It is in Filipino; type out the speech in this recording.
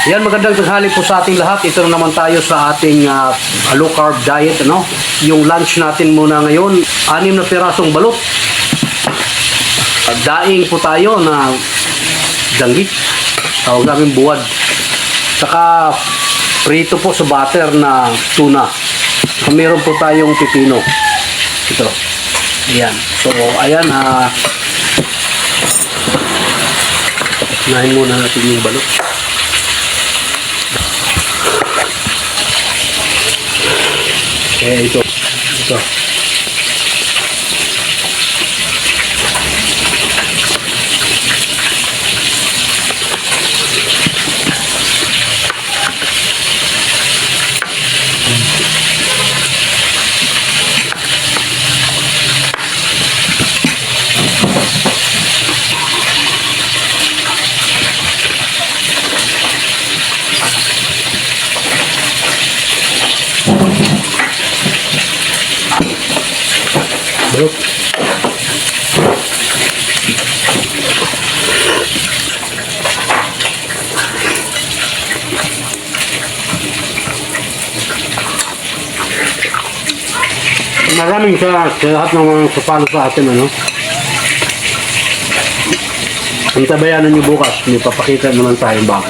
Yan, magandang tanghali po sa ating lahat. Ito na naman tayo sa ating low carb diet, ano? Yung lunch natin muna ngayon, 6 na pirasong balot. Daing po tayo na danggit. Tawag namin buwad. Saka prito po sa butter na tuna. So, meron po tayong pipino. Ito. Ayan. So, ayan. Nahin muna natin yung balot. Ito. Balot. Maraming sa lahat ng mga kapalo sa atin, ano? Ang tabayanan nyo bukas, may papakita naman tayong bago.